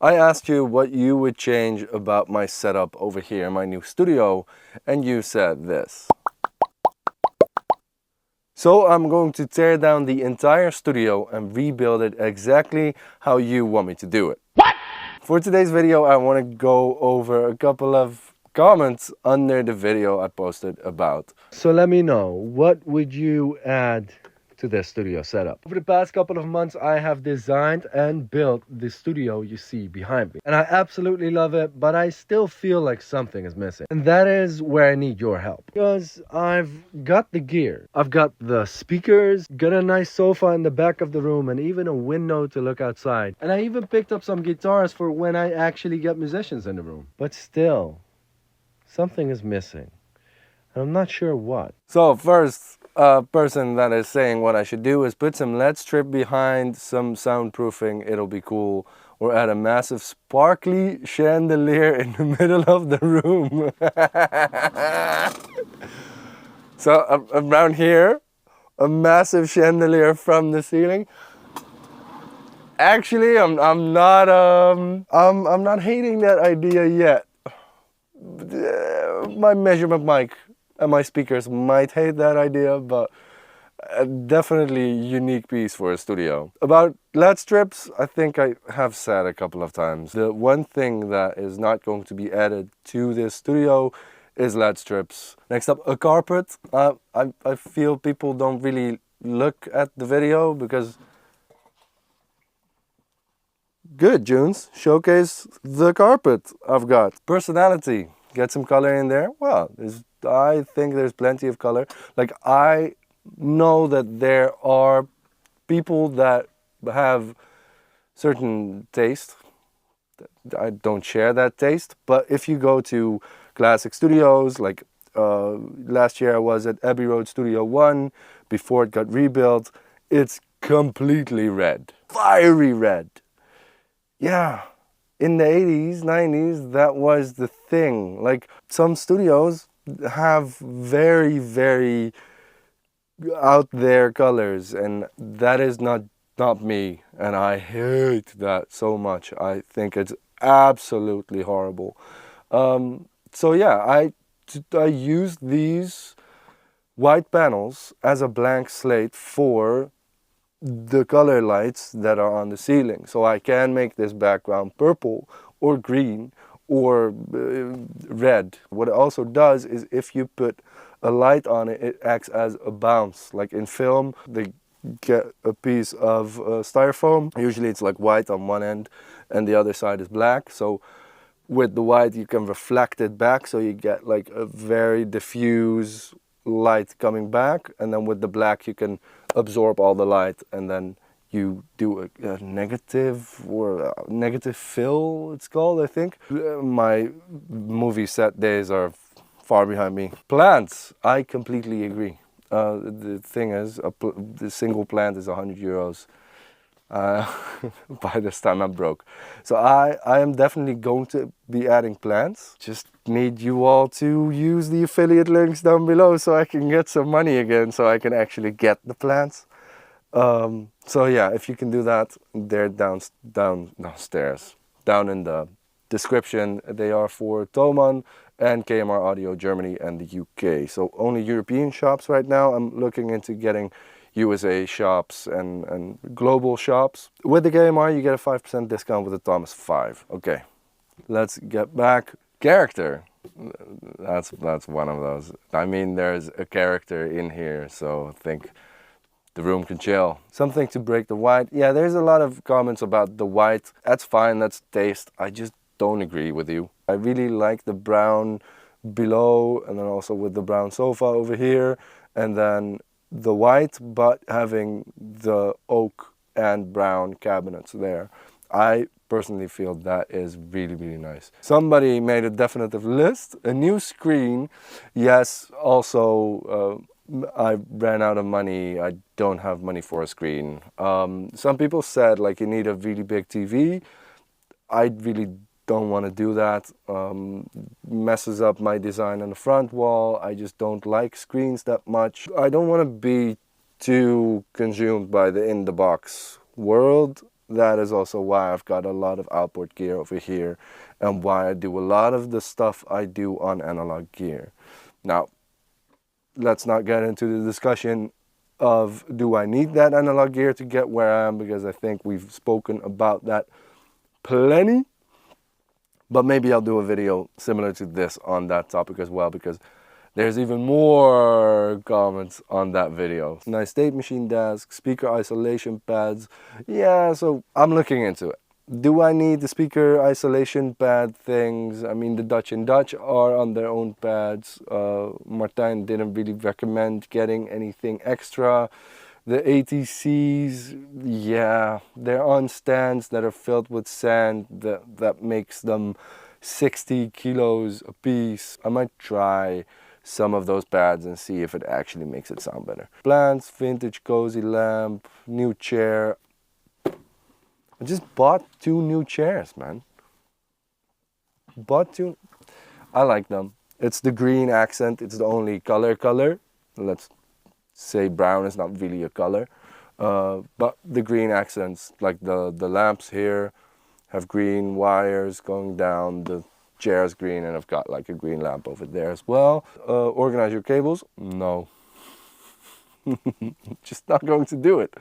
I asked you what you would change about my setup over here in my new studio, and you said this. So I'm going to tear down the entire studio and rebuild it exactly how you want me to do it. What? For today's video, I want to go over a couple of comments under the video I posted about. So let me know, what would you add to this studio setup? Over the past couple of months, I have designed and built the studio you see behind me. And I absolutely love it, but I still feel like something is missing. And that is where I need your help. Because I've got the gear. I've got the speakers, got a nice sofa in the back of the room, and even a window to look outside. And I even picked up some guitars for when I actually get musicians in the room. But still, something is missing. I'm not sure what. So first person that is saying what I should do is put some LED strip behind, some soundproofing, it'll be cool. Or add a massive sparkly chandelier in the middle of the room. So around here, a massive chandelier from the ceiling. Actually, I'm not hating that idea yet. My measurement mic and my speakers might hate that idea, but definitely unique piece for a studio. About LED strips, I think I have said a couple of times. The one thing that is not going to be added to this studio is LED strips. Next up, a carpet. I feel people don't really look at the video because... Good, Junes. Showcase the carpet I've got. Personality. Get some color in there. Well, I think there's plenty of color. Like, I know that there are people that have certain taste. I don't share that taste. But if you go to classic studios, like last year I was at Abbey Road Studio 1, before it got rebuilt, it's completely red. Fiery red. Yeah, in the 80s, 90s, that was the thing. Like, some studios have very, very out there colors, and that is not me, and I hate that so much. I think it's absolutely horrible. So yeah, I used these white panels as a blank slate for the color lights that are on the ceiling. So I can make this background purple or green or red. What it also does is if you put a light on it, it acts as a bounce. Like in film, they get a piece of styrofoam. Usually it's like white on one end and the other side is black. So with the white you can reflect it back, so you get like a very diffuse light coming back, and then with the black you can absorb all the light, and then you do a negative or a negative fill, it's called, I think. My movie set days are far behind me. Plants, I completely agree. The thing is, the single plant is 100 euros. By this time I'm broke. So I am definitely going to be adding plants. Just need you all to use the affiliate links down below so I can get some money again, so I can actually get the plants. So yeah, if you can do that, they're downstairs, down in the description. They are for Thomann and KMR Audio Germany and the UK. So only European shops right now. I'm looking into getting USA shops and global shops. With the KMR you get a 5% discount with the Thomas 5. Okay, let's get back. Character. That's one of those. I mean, there's a character in here, so I think the room can chill. Something to break the white. Yeah, there's a lot of comments about the white. That's fine, that's taste. I just don't agree with you. I really like the brown below, and then also with the brown sofa over here, and then the white, but having the oak and brown cabinets there. I personally feel that is really, really nice. Somebody made a definitive list. A new screen. Yes, also I ran out of money. I don't have money for a screen. Some people said like you need a really big TV. I really don't want to do that. Messes up my design on the front wall. I just don't like screens that much. I don't want to be too consumed by the in-the-box world. that is also why I've got a lot of outboard gear over here and why I do a lot of the stuff I do on analog gear. Now, let's not get into the discussion of do I need that analog gear to get where I am, because I think we've spoken about that plenty. But maybe I'll do a video similar to this on that topic as well, because there's even more comments on that video. Nice tape machine desk, speaker isolation pads. Yeah, so I'm looking into it. Do I need the speaker isolation pad things? I mean, the Dutch and Dutch are on their own pads. Martijn didn't really recommend getting anything extra. The ATCs, yeah, they're on stands that are filled with sand that makes them 60 kilos a piece. I might try some of those pads and see if it actually makes it sound better. Plants, vintage cozy lamp, new chair. I just bought 2 new chairs, man. Bought 2. I like them. It's the green accent. It's the only color. Let's say brown is not really a color. But the green accents, like the lamps here have green wires going down. The chair's green, and I've got like a green lamp over there as well. Organize your cables? No. Just not going to do it.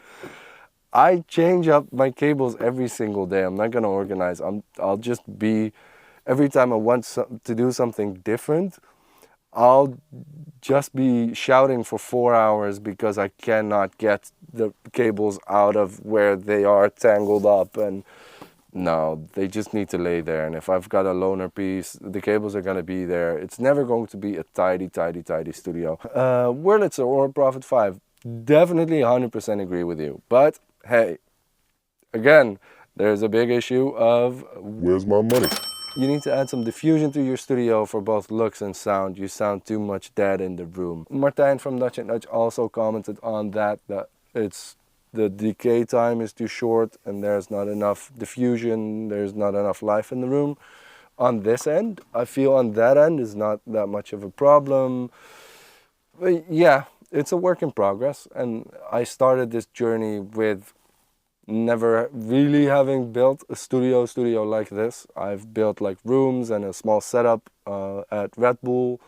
I change up my cables every single day. I'm not going to organize. I'll just be, every time I want to do something different, I'll just be shouting for 4 hours because I cannot get the cables out of where they are tangled up. And no, they just need to lay there. And if I've got a loaner piece, the cables are going to be there. It's never going to be a tidy studio. Wurlitzer or Prophet 5, definitely 100% agree with you. But hey, again, there's a big issue of where's my money? You need to add some diffusion to your studio for both looks and sound. You sound too much dead in the room. Martijn from Dutch and Dutch also commented on that it's the decay time is too short and there's not enough diffusion, there's not enough life in the room. On this end, I feel on that end is not that much of a problem. But yeah, it's a work in progress, and I started this journey with never really having built a studio like this. I've built like rooms and a small setup at Red Bull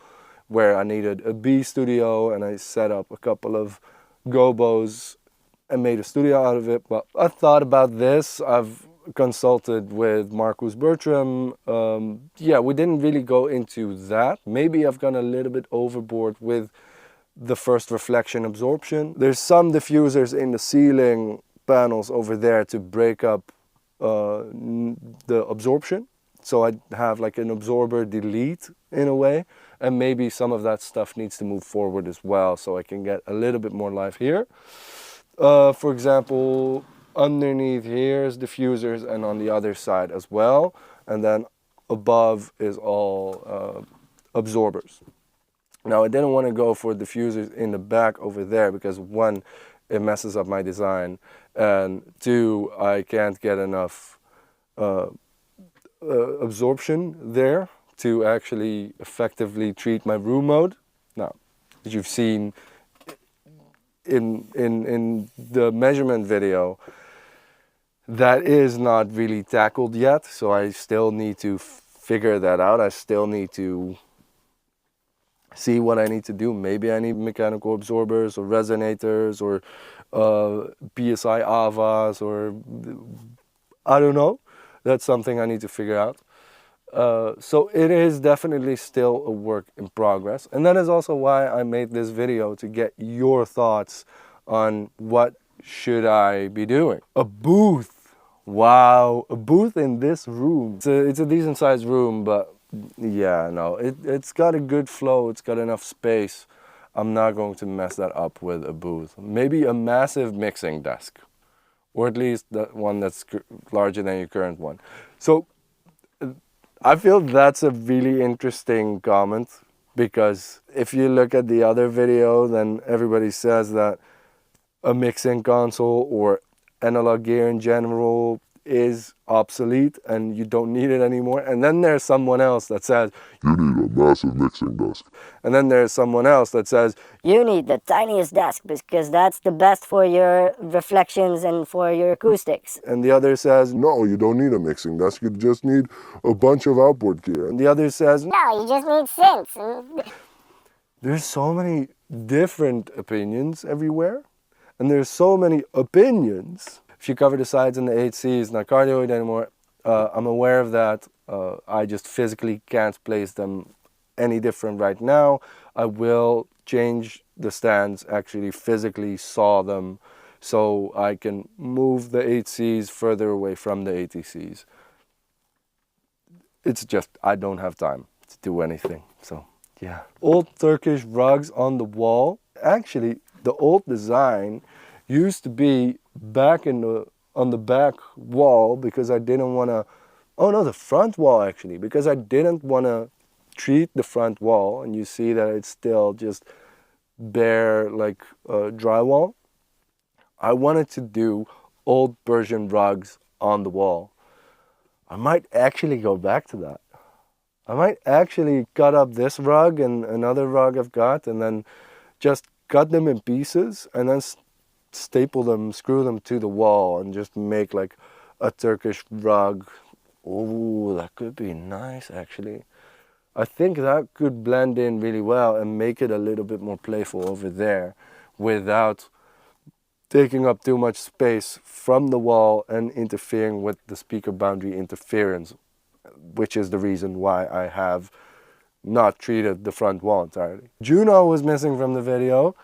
where I needed a B studio, and I set up a couple of gobos and made a studio out of it. But I thought about this. I've consulted with Marcus Bertram. Yeah, we didn't really go into that. Maybe I've gone a little bit overboard with the first reflection absorption. There's some diffusers in the ceiling panels over there to break up the absorption. So I have like an absorber delete in a way, and maybe some of that stuff needs to move forward as well so I can get a little bit more life here. For example, underneath here is diffusers and on the other side as well, and then above is all absorbers. Now I didn't want to go for diffusers in the back over there because 1, it messes up my design, and 2, I can't get enough absorption there to actually effectively treat my room mode. Now, as you've seen in the measurement video, that is not really tackled yet, so I still need to figure that out. I still need to see what I need to do. Maybe I need mechanical absorbers or resonators or PSI AVAs, or I don't know. That's something I need to figure out. So it is definitely still a work in progress, and that is also why I made this video, to get your thoughts on what should I be doing. A booth. Wow, a booth in this room. It's a decent sized room, but yeah, no, it's got a good flow, it's got enough space. I'm not going to mess that up with a booth. Maybe a massive mixing desk, or at least that one that's larger than your current one. So I feel that's a really interesting comment, because if you look at the other video, then everybody says that a mixing console or analog gear in general is obsolete and you don't need it anymore. And then there's someone else that says, you need a massive mixing desk. And then there's someone else that says, you need the tiniest desk because that's the best for your reflections and for your acoustics. And the other says, no, you don't need a mixing desk. You just need a bunch of outboard gear. And the other says, no, you just need synths. There's so many different opinions everywhere. And there's so many opinions. If you cover the sides and the 8Cs, not cardioid anymore, I'm aware of that. I just physically can't place them any different right now. I will change the stands, actually physically saw them, so I can move the 8Cs further away from the 80Cs. It's just, I don't have time to do anything, so yeah. Old Turkish rugs on the wall. Actually, the old design used to be back on the back wall because I didn't want to, oh no, the front wall actually, because I didn't want to treat the front wall, and you see that it's still just bare like drywall. I wanted to do old Persian rugs on the wall. I might actually go back to that. I might actually cut up this rug and another rug I've got, and then just cut them in pieces and then staple them, screw them to the wall, and just make like a Turkish rug. Oh, that could be nice actually. I think that could blend in really well and make it a little bit more playful over there without taking up too much space from the wall and interfering with the speaker boundary interference, which is the reason why I have not treated the front wall entirely. Juno was missing from the video.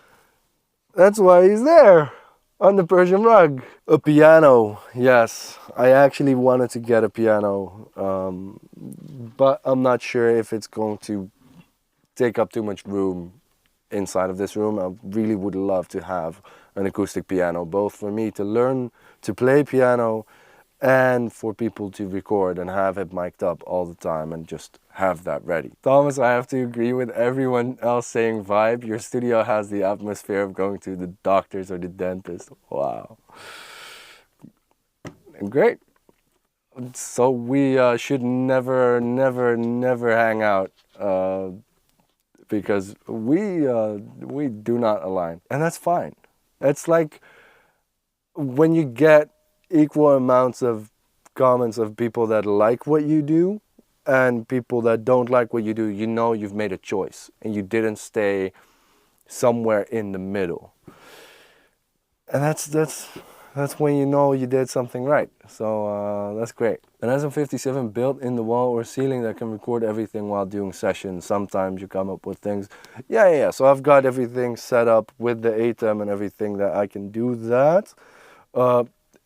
That's why he's there on the Persian rug. A piano, yes. I actually wanted to get a piano, but I'm not sure if it's going to take up too much room inside of this room. I really would love to have an acoustic piano, both for me to learn to play piano and for people to record and have it mic'd up all the time and just have that ready. Thomas, I have to agree with everyone else saying vibe. Your studio has the atmosphere of going to the doctors or the dentist. Wow. Great. So we should never hang out because we do not align, and that's fine. It's like when you get equal amounts of comments of people that like what you do and people that don't like what you do, you know you've made a choice and you didn't stay somewhere in the middle. And that's when you know you did something right. So that's great. An SM57 built in the wall or ceiling that can record everything while doing sessions. Sometimes you come up with things. Yeah. So I've got everything set up with the ATEM and everything that I can do that.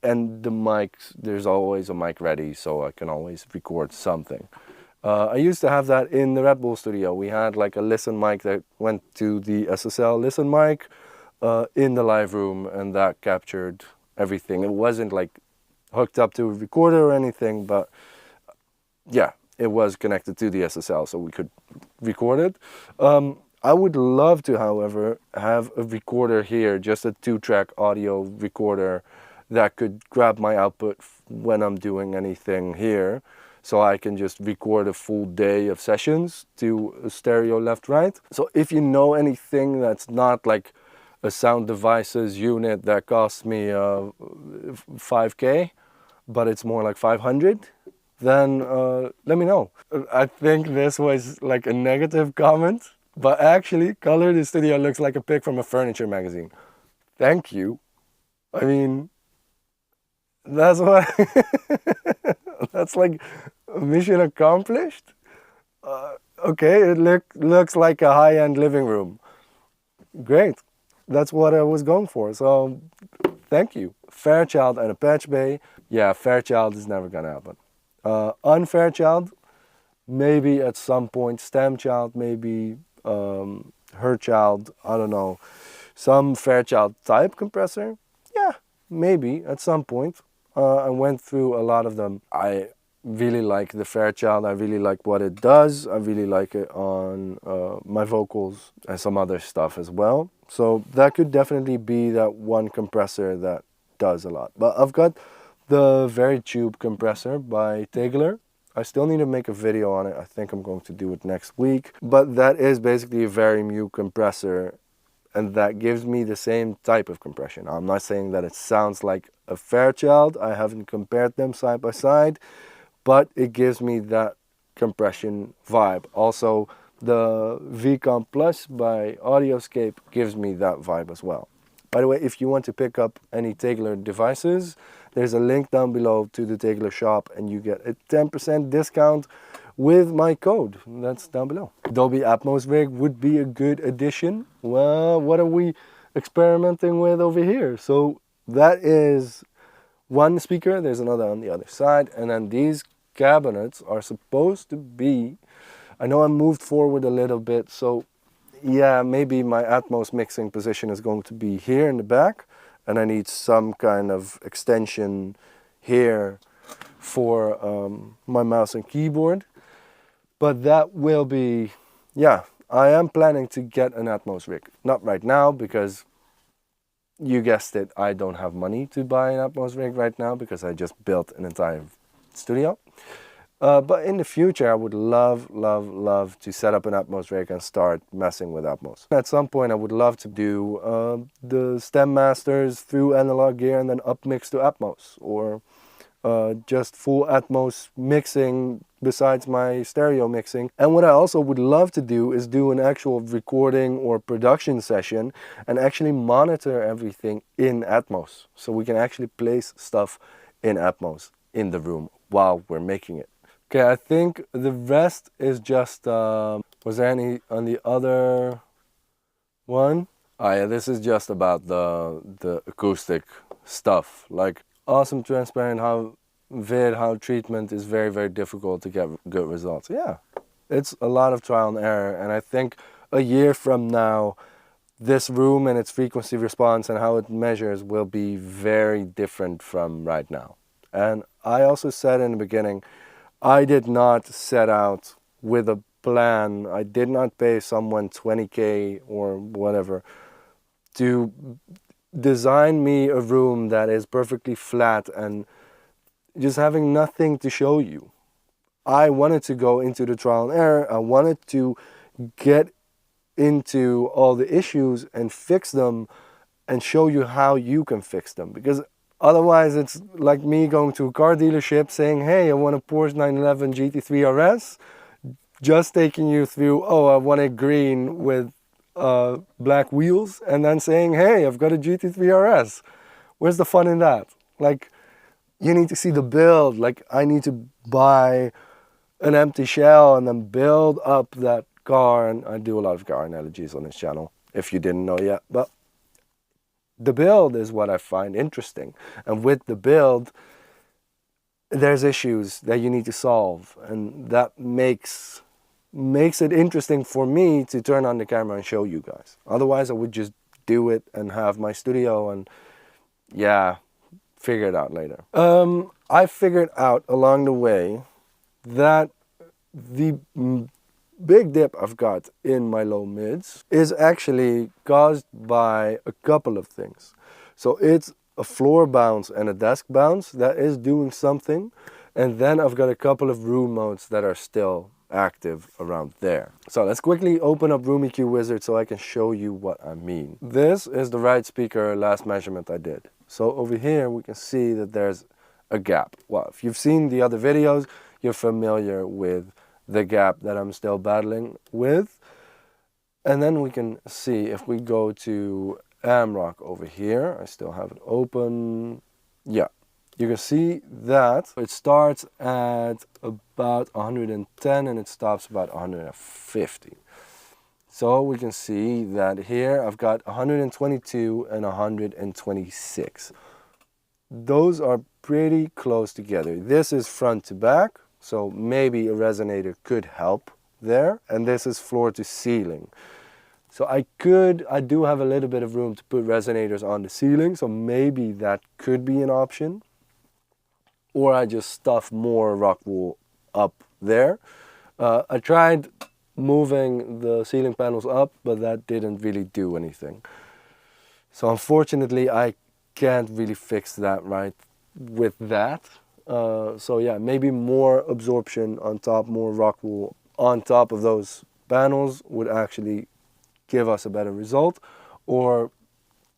And the mics, there's always a mic ready, so I can always record something. I used to have that in the Red Bull studio. We had like a listen mic that went to the SSL listen mic in the live room, and that captured everything. It wasn't like hooked up to a recorder or anything, but yeah, it was connected to the SSL, so we could record it. I would love to, however, have a recorder here, just a 2-track audio recorder that could grab my output when I'm doing anything here, so I can just record a full day of sessions to a stereo left-right. So if you know anything that's not like a sound devices unit that costs me 5K, but it's more like 500, then let me know. I think this was like a negative comment, but actually, Color the Studio looks like a pic from a furniture magazine. Thank you. I mean, that's what, that's like mission accomplished. Okay, it looks like a high-end living room. Great, that's what I was going for, so thank you. Fairchild and a patch bay. Yeah, Fairchild is never gonna happen. Unfairchild, maybe at some point. Stamchild, maybe. Herchild, I don't know. Some Fairchild type compressor, yeah, maybe at some point. I went through a lot of them. I really like the Fairchild. I really like what it does. I really like it on my vocals and some other stuff as well. So that could definitely be that one compressor that does a lot. But I've got the very tube compressor by Tegeler. I still need to make a video on it. I think I'm going to do it next week. But that is basically a very mute compressor, and that gives me the same type of compression. I'm not saying that it sounds like a Fairchild. I haven't compared them side by side, but it gives me that compression vibe. Also, the VCOM Plus by Audioscape gives me that vibe as well. By the way, if you want to pick up any Tegeler devices, there's a link down below to the Tegeler shop, and you get a 10% discount with my code. That's down below. Dolby Atmos rig would be a good addition. Well, what are we experimenting with over here? So that is one speaker. There's another on the other side, and then these cabinets are supposed to be, I know I moved forward a little bit, so yeah, maybe my Atmos mixing position is going to be here in the back, and I need some kind of extension here for my mouse and keyboard. But that will be, yeah, I am planning to get an Atmos rig. Not right now, because you guessed it, I don't have money to buy an Atmos rig right now because I just built an entire studio. But in the future, I would love, love, love to set up an Atmos rig and start messing with Atmos. At some point, I would love to do the stem masters through analog gear and then upmix to Atmos, or just full Atmos mixing besides my stereo mixing. And what I also would love to do is do an actual recording or production session and actually monitor everything in Atmos, so we can actually place stuff in Atmos in the room while we're making it. Okay, I think the rest is just, was there any on the other one? Oh yeah, this is just about the acoustic stuff. Like, awesome transparent, how treatment is very, very difficult to get good results. Yeah, it's a lot of trial and error, and I think a year from now, this room and its frequency response and how it measures will be very different from right now. And I also said in the beginning, I did not set out with a plan. I did not pay someone 20K or whatever to design me a room that is perfectly flat and just having nothing to show you. I wanted to go into the trial and error. I wanted to get into all the issues and fix them and show you how you can fix them, because otherwise it's like me going to a car dealership saying, hey, I want a Porsche 911 GT3 RS, just taking you through, oh, I want it green with black wheels, and then saying, hey, I've got a GT3 RS. Where's the fun in that? Like, you need to see the build. Like, I need to buy an empty shell and then build up that car. And I do a lot of car analogies on this channel, if you didn't know yet. But the build is what I find interesting. And with the build, there's issues that you need to solve. And that makes it interesting for me to turn on the camera and show you guys. Otherwise, I would just do it and have my studio and, yeah, figure it out later. I figured out along the way that the big dip I've got in my low mids is actually caused by a couple of things. So it's a floor bounce and a desk bounce that is doing something, and then I've got a couple of room modes that are still active around there. So let's quickly open up Room EQ Wizard so I can show you what I mean. This is the right speaker last measurement I did. So over here we can see that there's a gap. Well, if you've seen the other videos, you're familiar with the gap that I'm still battling with. And then we can see, if we go to Amrock over here, I still have it open. Yeah, you can see that it starts at about 110 and it stops about 150. So we can see that here I've got 122 and 126. Those are pretty close together. This is front to back, so maybe a resonator could help there. And this is floor to ceiling. So I do have a little bit of room to put resonators on the ceiling, so maybe that could be an option. Or I just stuff more rock wool up there. I tried moving the ceiling panels up, but that didn't really do anything. So unfortunately, I can't really fix that right with that. So yeah, maybe more absorption on top, more rock wool on top of those panels would actually give us a better result, or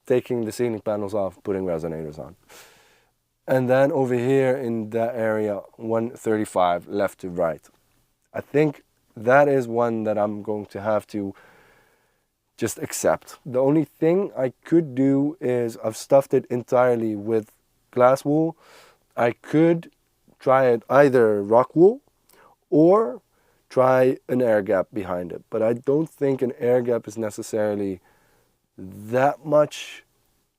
taking the ceiling panels off, putting resonators on. And then over here in that area, 135 left to right. I think that is one that I'm going to have to just accept. The only thing I could do is I've stuffed it entirely with glass wool. I could try it either rock wool or try an air gap behind it. But I don't think an air gap is necessarily that much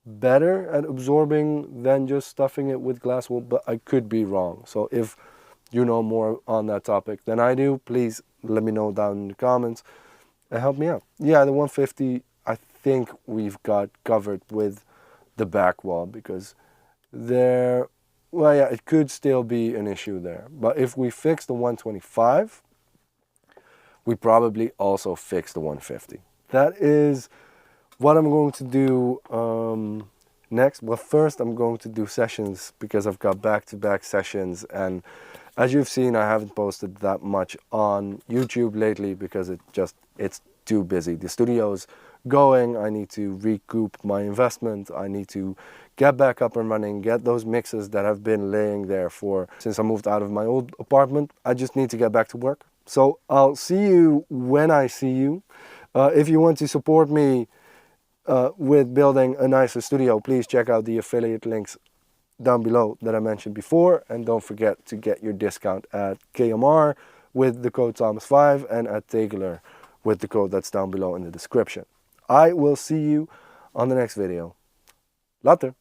better at absorbing than just stuffing it with glass wool, but I could be wrong. So if you know more on that topic than I do, please let me know down in the comments and help me out. Yeah, the 150 I think we've got covered with the back wall, because there, well yeah, it could still be an issue there. But if we fix the 125, we probably also fix the 150. That is what I'm going to do next. Well, first I'm going to do sessions, because I've got back-to-back sessions, and as you've seen, I haven't posted that much on YouTube lately because it's too busy. The studio's going, I need to recoup my investment, I need to get back up and running, get those mixes that have been laying there since I moved out of my old apartment. I just need to get back to work. So I'll see you when I see you. If you want to support me with building a nicer studio, please check out the affiliate links down below that I mentioned before, and don't forget to get your discount at KMR with the code Thomas5 and at Tegeler with the code that's down below in the description. I will see you on the next video. Later.